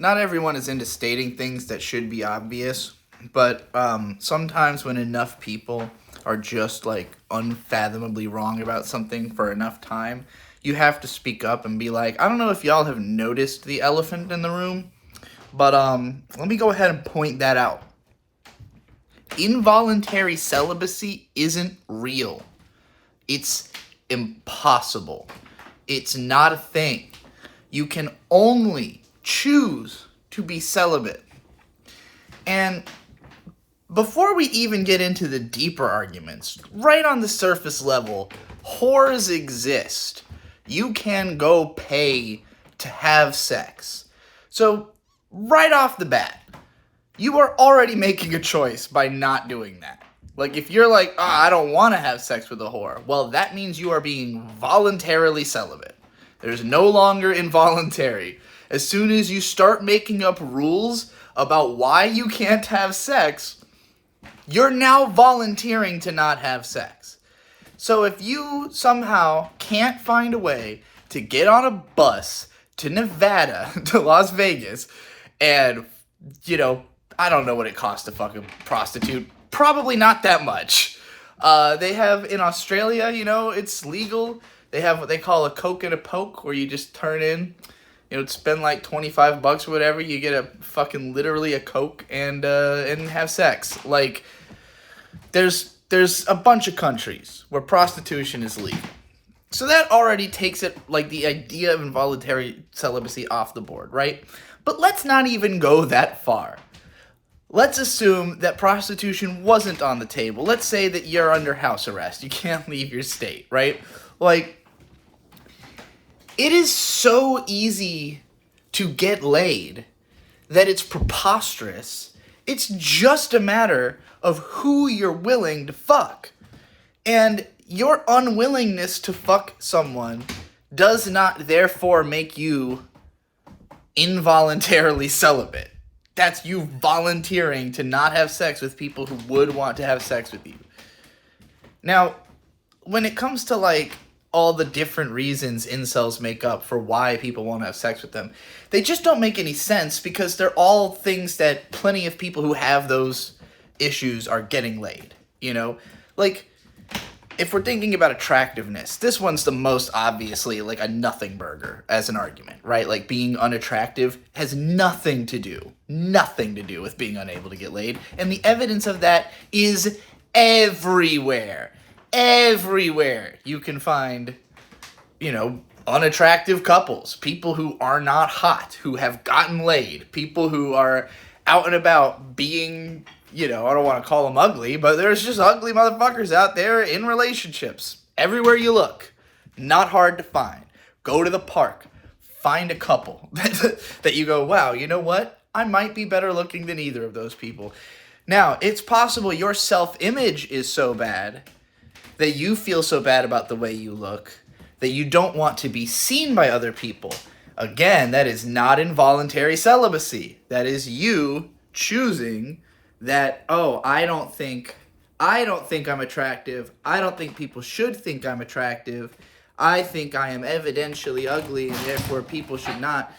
not everyone is into stating things that should be obvious, but sometimes when enough people are just like unfathomably wrong about something for enough time, you have to speak up and be like, I don't know if y'all have noticed the elephant in the room, but let me go ahead and point that out. Involuntary celibacy isn't real. It's impossible. It's not a thing. You can only choose to be celibate. And before we even get into the deeper arguments, right on the surface level, whores exist. You can go pay to have sex. So, right off the bat, you are already making a choice by not doing that. Like, if you're like, I don't want to have sex with a whore, well, that means you are being voluntarily celibate. There's no longer involuntary. As soon as you start making up rules about why you can't have sex, you're now volunteering to not have sex. So if you somehow can't find a way to get on a bus to Nevada, to Las Vegas, and, I don't know what it costs to fuck a prostitute. Probably not that much. They have, in Australia, it's legal. They have what they call a coke and a poke, where you just turn in, spend like $25 or whatever, you get a fucking literally a coke and have sex. Like, there's a bunch of countries where prostitution is legal. So that already takes it, like, the idea of involuntary celibacy off the board, right? But let's not even go that far. Let's assume that prostitution wasn't on the table. Let's say that you're under house arrest. You can't leave your state, right? Like, it is so easy to get laid that it's preposterous. It's just a matter of who you're willing to fuck. And your unwillingness to fuck someone does not therefore make you involuntarily celibate. That's you volunteering to not have sex with people who would want to have sex with you. Now, when it comes to, like, all the different reasons incels make up for why people won't have sex with them, they just don't make any sense, because they're all things that plenty of people who have those issues are getting laid, Like, if we're thinking about attractiveness, this one's the most obviously, like, a nothing burger as an argument, right? Like, being unattractive has nothing to do with being unable to get laid. And the evidence of that is everywhere. Everywhere you can find, unattractive couples, people who are not hot, who have gotten laid, people who are out and about being, I don't want to call them ugly, but there's just ugly motherfuckers out there in relationships. Everywhere you look. Not hard to find. Go to the park. Find a couple that you go, wow, you know what? I might be better looking than either of those people. Now, it's possible your self-image is so bad that you feel so bad about the way you look that you don't want to be seen by other people. Again, that is not involuntary celibacy. That is you choosing that, I don't think I'm attractive. I don't think people should think I'm attractive. I think I am evidentially ugly, and therefore people should not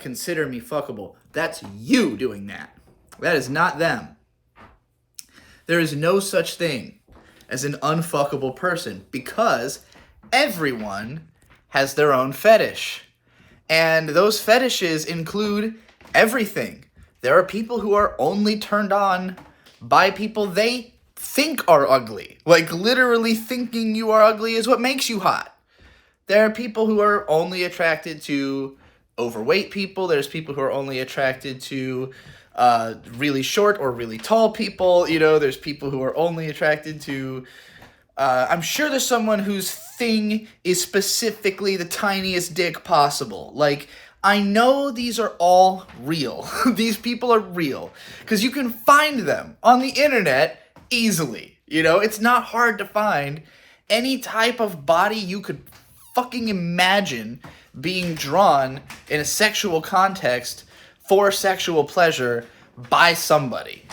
consider me fuckable. That's you doing that. That is not them. There is no such thing as an unfuckable person, because everyone has their own fetish. And those fetishes include everything. There are people who are only turned on by people they think are ugly. Like, literally thinking you are ugly is what makes you hot. There are people who are only attracted to overweight people. There's people who are only attracted to really short or really tall people. There's people who are only attracted to... I'm sure there's someone whose thing is specifically the tiniest dick possible. Like, I know these are all real. These people are real. Because you can find them on the internet easily. It's not hard to find any type of body you could fucking imagine being drawn in a sexual context for sexual pleasure by somebody,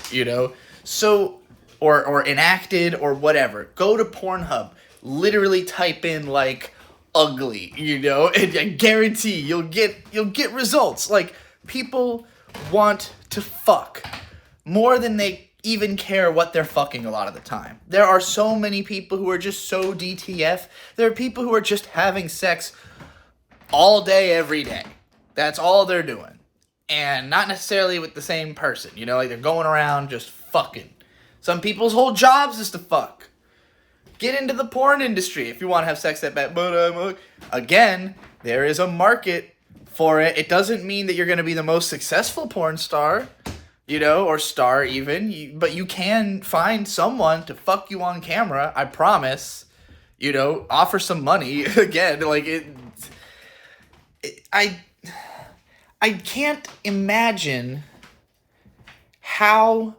So, or enacted or whatever. Go to Pornhub. Literally type in, like, ugly, and I guarantee you'll get results. Like, people want to fuck more than they even care what they're fucking a lot of the time. There are so many people who are just so DTF. There are people who are just having sex all day, every day. That's all they're doing. And not necessarily with the same person. You know, like they're going around just fucking. Some people's whole jobs is to fuck. Get into the porn industry if you want to have sex that bad. But again, there is a market for it. It doesn't mean that you're going to be the most successful porn star, you know, or star even. But you can find someone to fuck you on camera, I promise. You know, offer some money. Again, like I can't imagine how,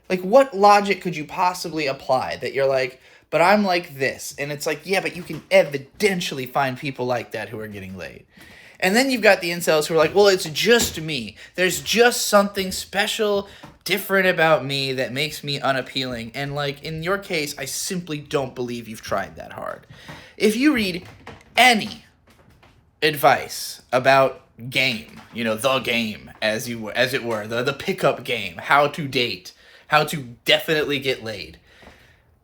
like, what logic could you possibly apply that you're like, but I'm like this. And it's like, yeah, but you can evidentially find people like that who are getting laid. And then you've got the incels who are like, well, it's just me. There's just something special, different about me that makes me unappealing. And, like, in your case, I simply don't believe you've tried that hard. If you read any advice about game, you know, the game, as it were, the pickup game, how to date, how to definitely get laid,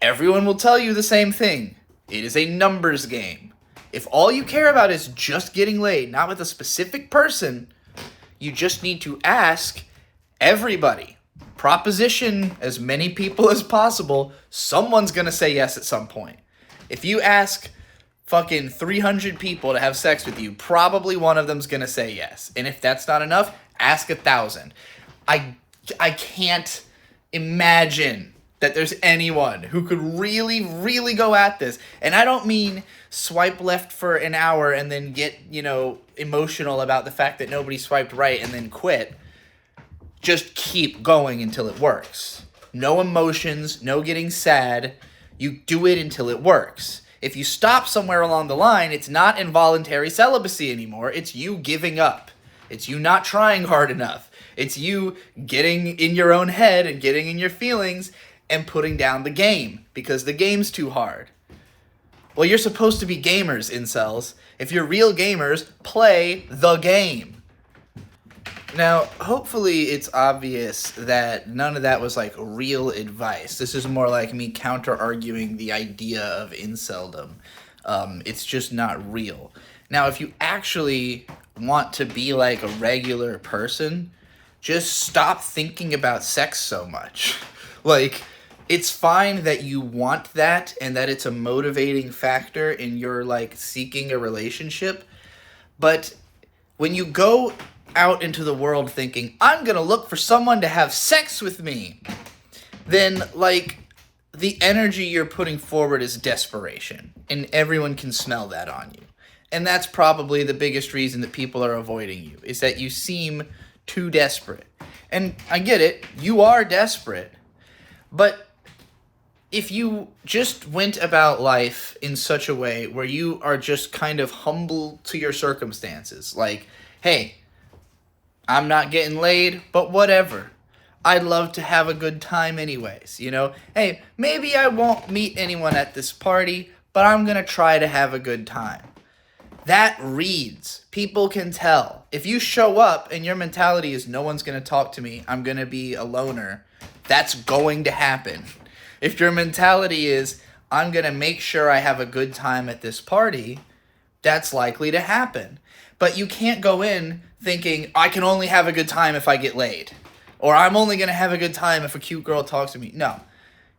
everyone will tell you the same thing. It is a numbers game. If all you care about is just getting laid, not with a specific person, you just need to ask everybody. Proposition as many people as possible. Someone's gonna say yes at some point. If you ask fucking 300 people to have sex with you, probably one of them's gonna say yes. And if that's not enough, ask 1,000. I can't imagine that there's anyone who could really, really go at this. And I don't mean swipe left for an hour and then get, you know, emotional about the fact that nobody swiped right and then quit. Just keep going until it works. No emotions, no getting sad. You do it until it works. If you stop somewhere along the line, it's not involuntary celibacy anymore. It's you giving up. It's you not trying hard enough. It's you getting in your own head and getting in your feelings and putting down the game because the game's too hard. Well, you're supposed to be gamers, incels. If you're real gamers, play the game. Now, hopefully it's obvious that none of that was like real advice. This is more like me counter-arguing the idea of inceldom. It's just not real. Now, if you actually want to be like a regular person, just stop thinking about sex so much. Like, it's fine that you want that and that it's a motivating factor in your like seeking a relationship, but when you go out into the world thinking, I'm gonna look for someone to have sex with me, then, like, the energy you're putting forward is desperation. And everyone can smell that on you. And that's probably the biggest reason that people are avoiding you, is that you seem too desperate. And I get it, you are desperate. But if you just went about life in such a way where you are just kind of humble to your circumstances, like, hey, I'm not getting laid, but whatever. I'd love to have a good time anyways, you know? Hey, maybe I won't meet anyone at this party, but I'm gonna try to have a good time. That reads. People can tell. If you show up and your mentality is no one's gonna talk to me, I'm gonna be a loner, that's going to happen. If your mentality is, I'm gonna make sure I have a good time at this party, that's likely to happen. But you can't go in thinking, I can only have a good time if I get laid. Or I'm only going to have a good time if a cute girl talks to me. No.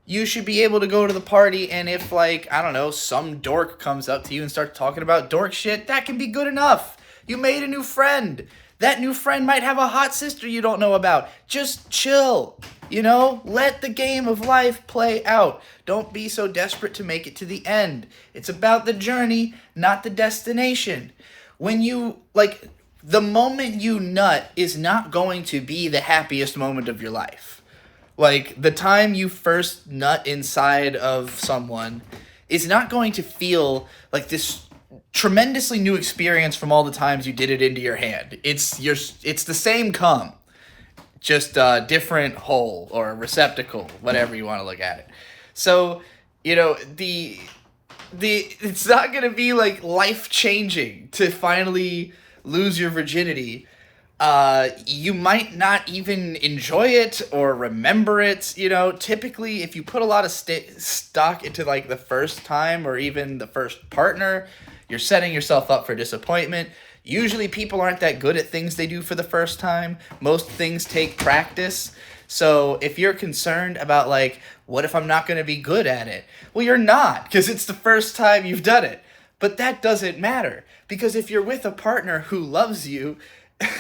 You should be able to go to the party, and if, like, I don't know, some dork comes up to you and starts talking about dork shit, that can be good enough. You made a new friend. That new friend might have a hot sister you don't know about. Just chill. You know? Let the game of life play out. Don't be so desperate to make it to the end. It's about the journey, not the destination. When you, like, the moment you nut is not going to be the happiest moment of your life. Like, the time you first nut inside of someone is not going to feel like this tremendously new experience from all the times you did it into your hand. It's the same cum, just a different hole or receptacle, whatever you want to look at it. So, you know, it's not going to be like life-changing to finally lose your virginity, You might not even enjoy it or remember it. You know, typically, if you put a lot of stock into like the first time or even the first partner, you're setting yourself up for disappointment. Usually, people aren't that good at things they do for the first time. Most things take practice. So if you're concerned about like, what if I'm not going to be good at it? Well, you're not, because it's the first time you've done it. But that doesn't matter, because if you're with a partner who loves you,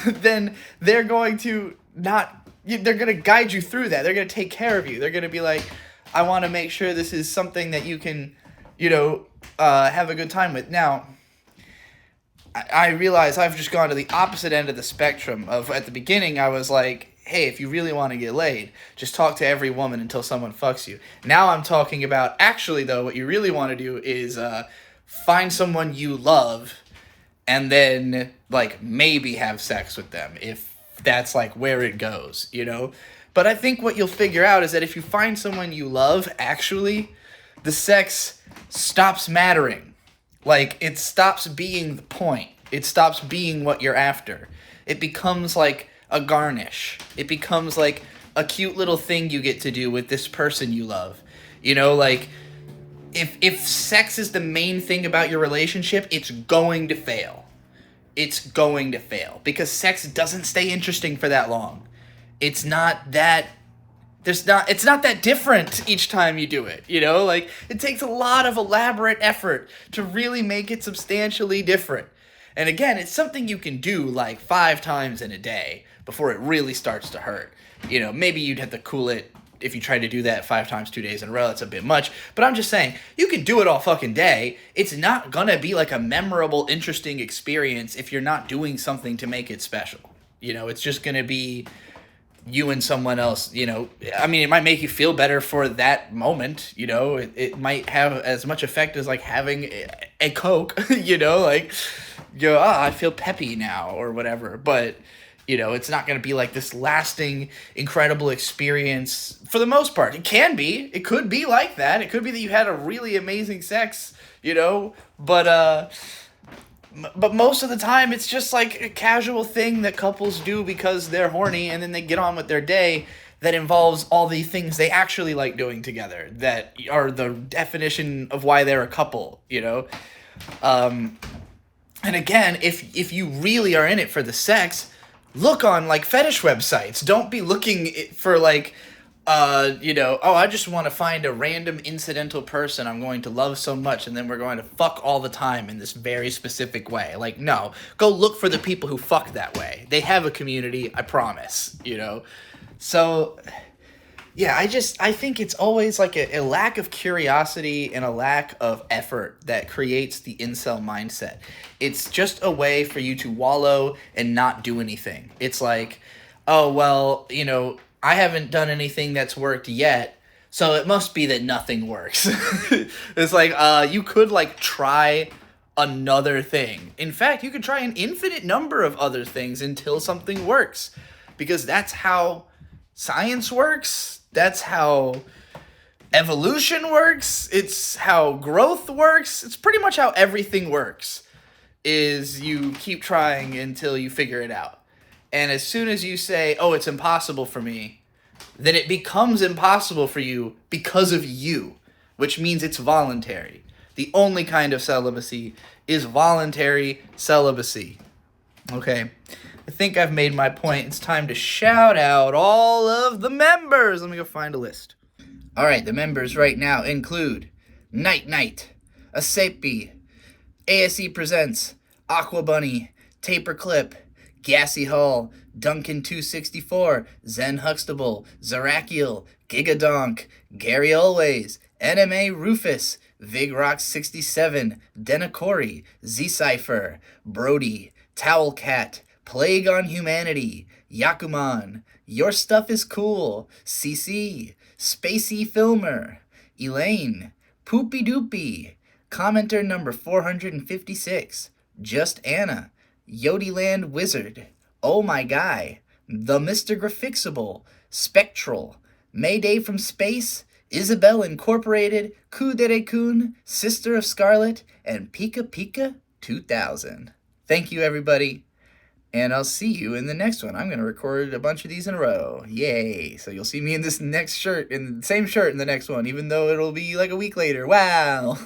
then they're going to they're going to guide you through that. They're going to take care of you. They're going to be like, I want to make sure this is something that you can, have a good time with. Now, I realize I've just gone to the opposite end of the spectrum of, at the beginning, I was like, hey, if you really want to get laid, just talk to every woman until someone fucks you. Now I'm talking about, actually, though, what you really want to do is find someone you love and then, like, maybe have sex with them, if that's, like, where it goes, But I think what you'll figure out is that if you find someone you love, actually, the sex stops mattering. Like, it stops being the point. It stops being what you're after. It becomes, like, a garnish. It becomes, like, a cute little thing you get to do with this person you love. Like, if sex is the main thing about your relationship, it's going to fail. It's going to fail. Because sex doesn't stay interesting for that long. It's not that different each time you do it, Like, it takes a lot of elaborate effort to really make it substantially different. And again, it's something you can do, like, 5 times in a day before it really starts to hurt. Maybe you'd have to cool it if you try to do that 5 times 2 days in a row. That's a bit much. But I'm just saying, you can do it all fucking day. It's not gonna be, like, a memorable, interesting experience if you're not doing something to make it special. It's just gonna be you and someone else, I mean, it might make you feel better for that moment, it might have as much effect as, like, having a Coke, like, I feel peppy now, or whatever, but, it's not going to be, like, this lasting, incredible experience, for the most part. It can be, it could be like that, it could be that you had a really amazing sex, but most of the time, it's just, like, a casual thing that couples do because they're horny, and then they get on with their day that involves all the things they actually like doing together that are the definition of why they're a couple, And again, if you really are in it for the sex, look on, like, fetish websites. Don't be looking for, like, I just want to find a random incidental person I'm going to love so much, and then we're going to fuck all the time in this very specific way. Like, no. Go look for the people who fuck that way. They have a community, I promise, So, yeah, I think it's always, like, a lack of curiosity and a lack of effort that creates the incel mindset. It's just a way for you to wallow and not do anything. It's like, oh, well, I haven't done anything that's worked yet, so it must be that nothing works. It's like, you could, like, try another thing. In fact, you could try an infinite number of other things until something works. Because that's how science works. That's how evolution works. It's how growth works. It's pretty much how everything works, is you keep trying until you figure it out. And as soon as you say, oh, it's impossible for me, then it becomes impossible for you because of you, which means it's voluntary. The only kind of celibacy is voluntary celibacy. Okay, I think I've made my point. It's time to shout out all of the members. Let me go find a list. All right, the members right now include Night Night, Asepi, ASE Presents, Aqua Bunny, Taper Clip, Gassy Hall, Duncan264, Zen Huxtable, Zarakiel, Gigadonk, Gary Always, NMA Rufus, Vigrox67, Denacori, Z-Cypher, Brody, Towel Cat, Plague on Humanity, Yakuman, Your Stuff is Cool, CC, Spacey Filmer, Elaine, Poopy Doopy, Commenter number 456, Just Anna, Yodiland Wizard, Oh My Guy, The Mr. Grafixable, Spectral, Mayday from Space, Isabel Incorporated, Kudere-kun, Sister of Scarlet, and Pika Pika 2000. Thank you, everybody. And I'll see you in the next one. I'm going to record a bunch of these in a row. Yay. So you'll see me in this next shirt, in the same shirt in the next one, even though it'll be like a week later. Wow.